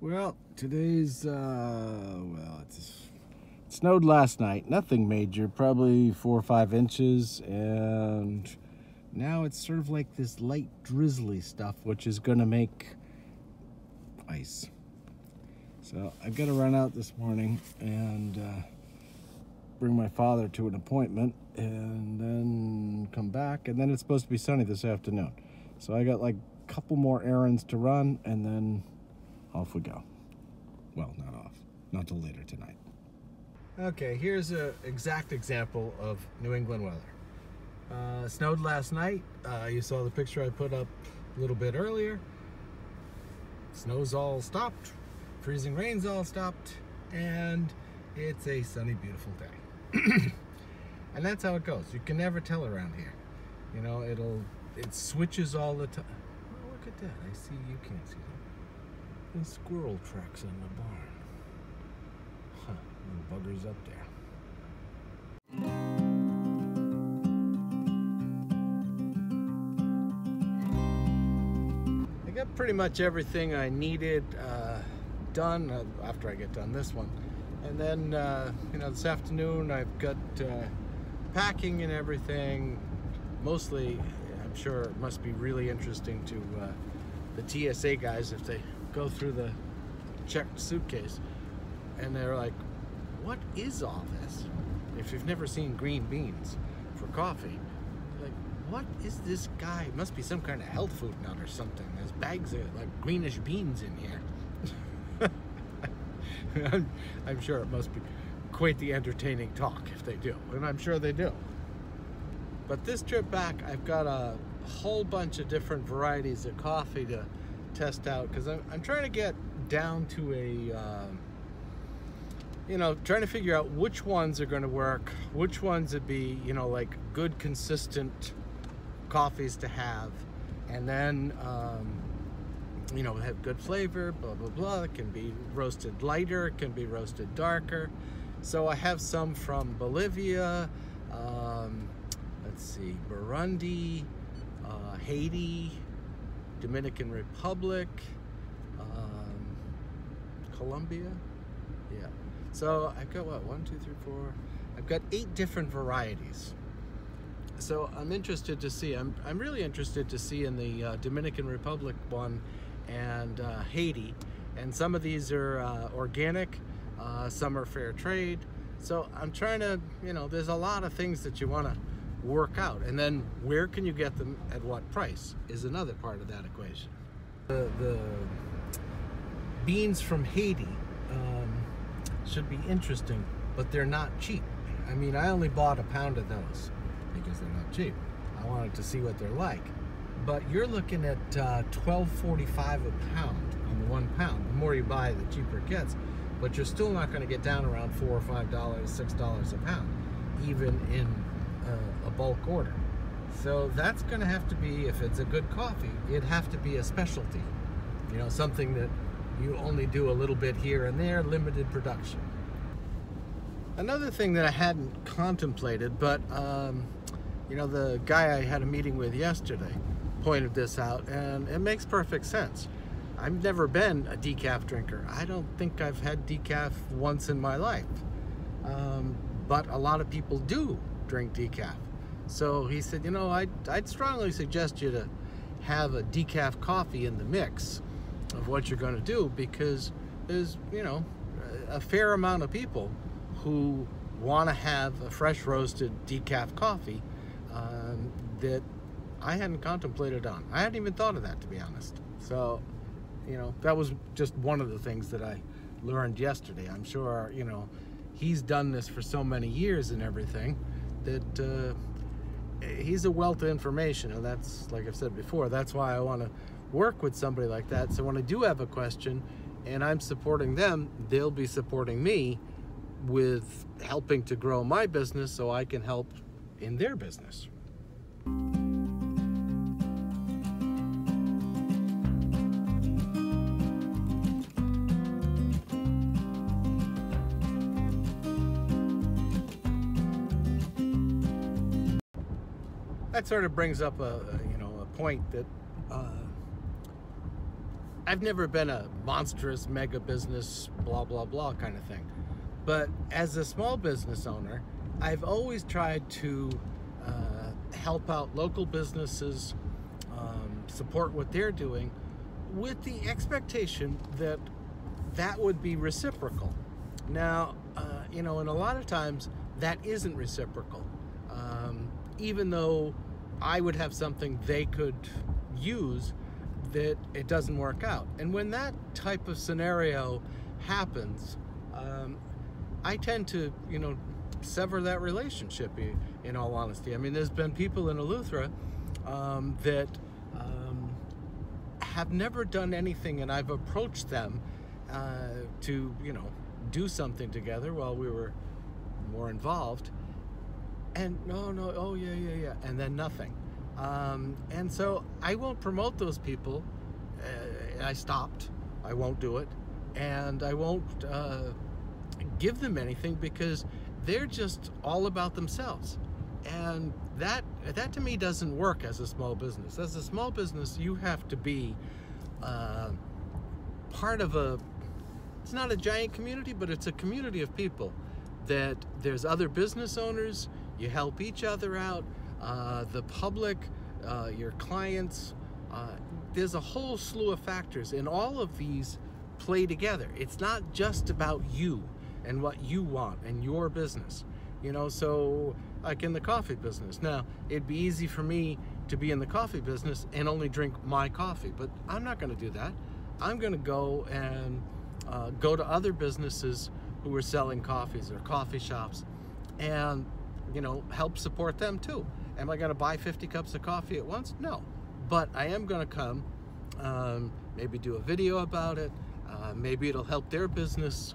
Well, today's, it snowed last night. Nothing major, probably 4 or 5 inches. And now it's sort of like this light drizzly stuff, which is going to make ice. So I've got to run out this morning and bring my father to an appointment and then come back. And then it's supposed to be sunny this afternoon. So I got like a couple more errands to run and then off we go. Well, not off. Not till later tonight. Okay, here's an exact example of New England weather. Snowed last night. You saw the picture I put up a little bit earlier. Snow's all stopped. Freezing rain's all stopped. And it's a sunny, beautiful day. And that's how it goes. You can never tell around here. You know, it switches all the time. Oh, look at that. I see, you can't see that. The squirrel tracks in the barn. Huh, little buggers up there. I got pretty much everything I needed done after I get done this one. And then, you know, this afternoon I've got packing and everything. Mostly, I'm sure it must be really interesting to the TSA guys if they go through the checked suitcase and they're like, what is all this? If you've never seen green beans for coffee, like, what is this guy? It must be some kind of health food nut or something. There's bags of like greenish beans in here. I'm sure it must be quite the entertaining talk if they do, and I'm sure they do. But this trip back, I've got a whole bunch of different varieties of coffee to test out because I'm trying to get down to a you know, trying to figure out which ones are going to work, which ones would be, you know, like good consistent coffees to have, and then you know, have good flavor, blah blah blah. It can be roasted lighter, it can be roasted darker. So I have some from Bolivia, let's see, Burundi, Haiti, Dominican Republic, Colombia. Yeah. So I've got what, 1, 2, 3, 4. I've got 8 different varieties. So I'm interested to see. I'm really interested to see in the Dominican Republic one and Haiti. And some of these are organic, some are fair trade. So I'm trying to, you know, there's a lot of things that you want to work out, and then where can you get them at what price is another part of that equation. The beans from Haiti should be interesting, but they're not cheap. I mean, I only bought a pound of those because they're not cheap. I wanted to see what they're like, but you're looking at $12.45 a pound on the 1 pound. The more you buy, the cheaper it gets, but you're still not going to get down around $4 or $5, $6 a pound, even in a bulk order. So that's going to have to be, if it's a good coffee, it'd have to be a specialty, you know, something that you only do a little bit here and there, limited production. Another thing that I hadn't contemplated, but you know, the guy I had a meeting with yesterday pointed this out, and it makes perfect sense. I've never been a decaf drinker. I don't think I've had decaf once in my life, but a lot of people do drink decaf. So he said, you know, I'd strongly suggest you to have a decaf coffee in the mix of what you're going to do, because there's, you know, a fair amount of people who want to have a fresh roasted decaf coffee that I hadn't contemplated on. I hadn't even thought of that, to be honest. So, you know, that was just one of the things that I learned yesterday. I'm sure, you know, he's done this for so many years and everything that he's a wealth of information, and that's, like I've said before, that's why I want to work with somebody like that. So when I do have a question and I'm supporting them, they'll be supporting me with helping to grow my business so I can help in their business. That sort of brings up a point that I've never been a monstrous mega business, blah, blah, blah kind of thing. But as a small business owner, I've always tried to help out local businesses, support what they're doing, with the expectation that that would be reciprocal. Now, you know, and a lot of times that isn't reciprocal. Even though I would have something they could use, that it doesn't work out. And when that type of scenario happens, I tend to, you know, sever that relationship, in all honesty. I mean, there's been people in Eleuthera that have never done anything, and I've approached them to, you know, do something together while we were more involved, and no, oh yeah, and then nothing. And so I won't promote those people. I stopped. I won't do it, and I won't give them anything, because they're just all about themselves, and that to me doesn't work as a small business. As a small business, you have to be part of a, it's not a giant community, but it's a community of people that there's other business owners, you help each other out, the public, your clients, there's a whole slew of factors, and all of these play together. It's not just about you and what you want and your business, you know. So like in the coffee business, now it'd be easy for me to be in the coffee business and only drink my coffee, but I'm not going to do that. I'm going to go and go to other businesses who are selling coffees or coffee shops, and, you know, help support them too. Am I going to buy 50 cups of coffee at once? No, but I am going to come, maybe do a video about it. Maybe it'll help their business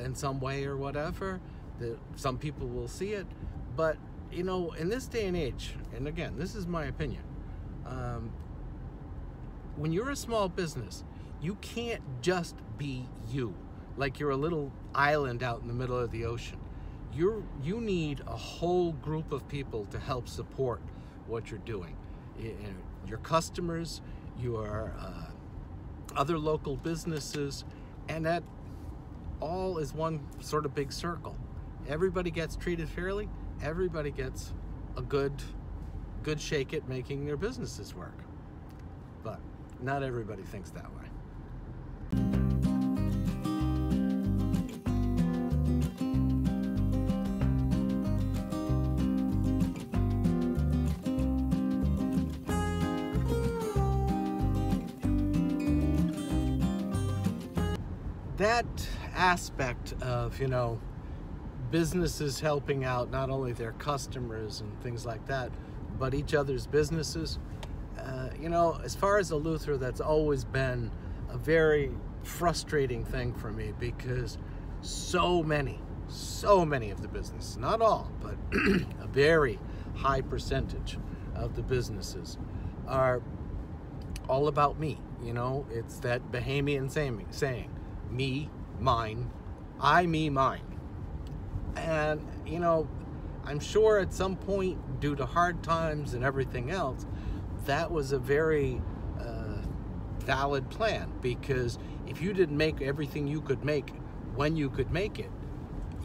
in some way or whatever. Some people will see it. But, you know, in this day and age, and again, this is my opinion, when you're a small business, you can't just be you, like you're a little island out in the middle of the ocean. You need a whole group of people to help support what you're doing. Your customers, your other local businesses, and that all is one sort of big circle. Everybody gets treated fairly. Everybody gets a good shake at making their businesses work. But not everybody thinks that way. That aspect of, you know, businesses helping out not only their customers and things like that, but each other's businesses, you know, as far as Eleuthera, that's always been a very frustrating thing for me, because so many of the businesses, not all, but a very high percentage of the businesses are all about me. You know, it's that Bahamian saying, me, mine, I, me, mine. And, you know, I'm sure at some point, due to hard times and everything else, that was a very valid plan, because if you didn't make everything you could make when you could make it,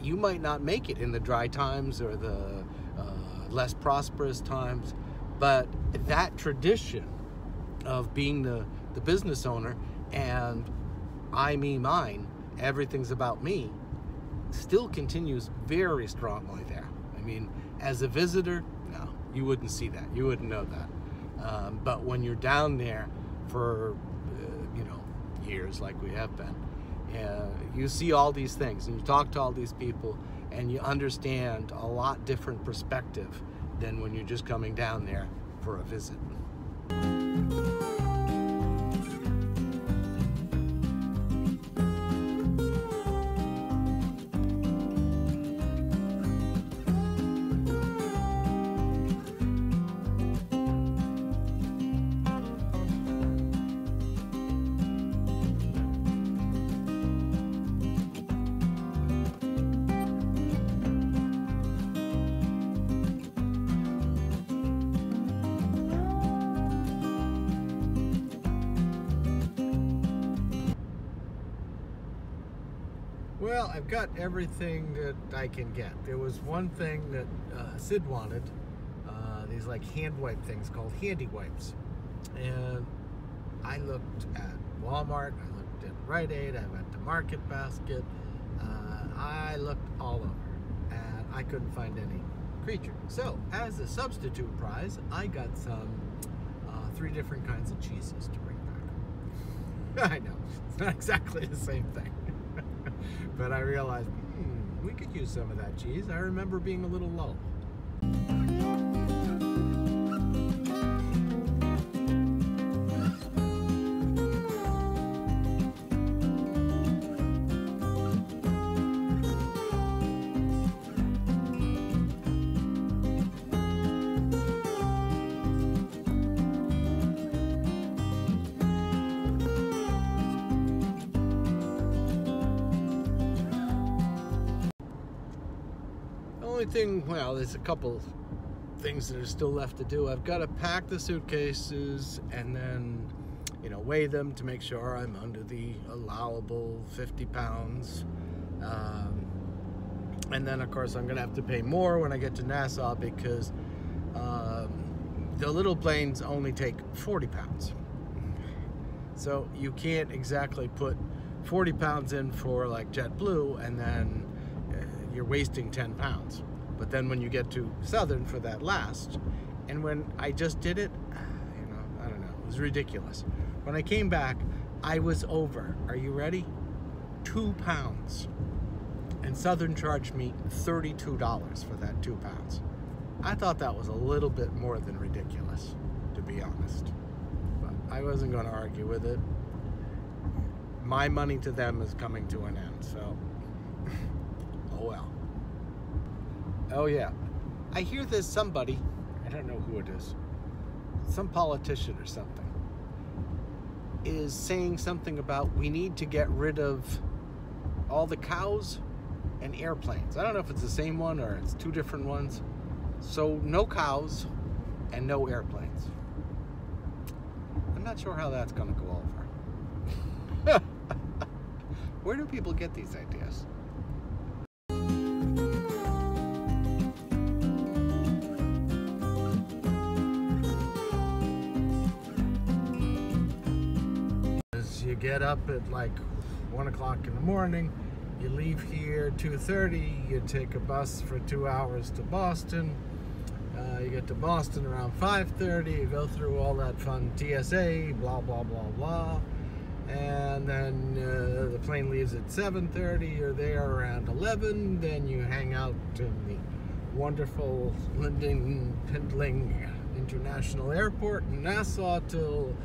you might not make it in the dry times or the less prosperous times. But that tradition of being the business owner and I, me, mine, everything's about me, still continues very strongly there. I mean, as a visitor, no, you wouldn't see that. You wouldn't know that. But when you're down there for, you know, years like we have been, you see all these things, and you talk to all these people, and you understand a lot different perspective than when you're just coming down there for a visit. Well, I've got everything that I can get. There was one thing that Sid wanted, these like hand wipe things called handy wipes. And I looked at Walmart, I looked at Rite Aid, I went to Market Basket, I looked all over, and I couldn't find any creature. So, as a substitute prize, I got some 3 different kinds of cheeses to bring back. I know, it's not exactly the same thing. But I realized, we could use some of that cheese. I remember being a little low. Thing, well, there's a couple things that are still left to do. I've got to pack the suitcases and then, you know, weigh them to make sure I'm under the allowable 50 pounds. And then, of course, I'm going to have to pay more when I get to Nassau because the little planes only take 40 pounds. So you can't exactly put 40 pounds in for like JetBlue and then you're wasting 10 pounds. But then when you get to Southern for that last, and when I just did it, you know, I don't know, it was ridiculous. When I came back, I was over, are you ready? 2 pounds. And Southern charged me $32 for that 2 pounds. I thought that was a little bit more than ridiculous, to be honest. But I wasn't going to argue with it. My money to them is coming to an end, so oh well. Oh yeah, I hear there's somebody, I don't know who it is, some politician or something, is saying something about we need to get rid of all the cows and airplanes. I don't know if it's the same one or it's 2 different ones. So no cows and no airplanes. I'm not sure how that's going to go over. Where do people get these ideas? You get up at like 1 o'clock in the morning, you leave here 2:30, you take a bus for 2 hours to Boston, you get to Boston around 5:30, you go through all that fun TSA, blah blah blah blah, and then the plane leaves at 7:30, you're there around 11, then you hang out in the wonderful Linden Pendling International Airport in Nassau till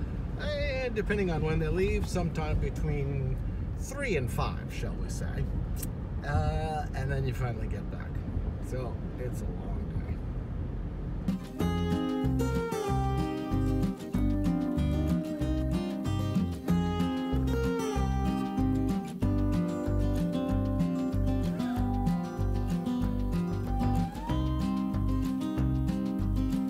depending on when they leave, sometime between 3 and 5, shall we say. And then you finally get back. So, it's a long day.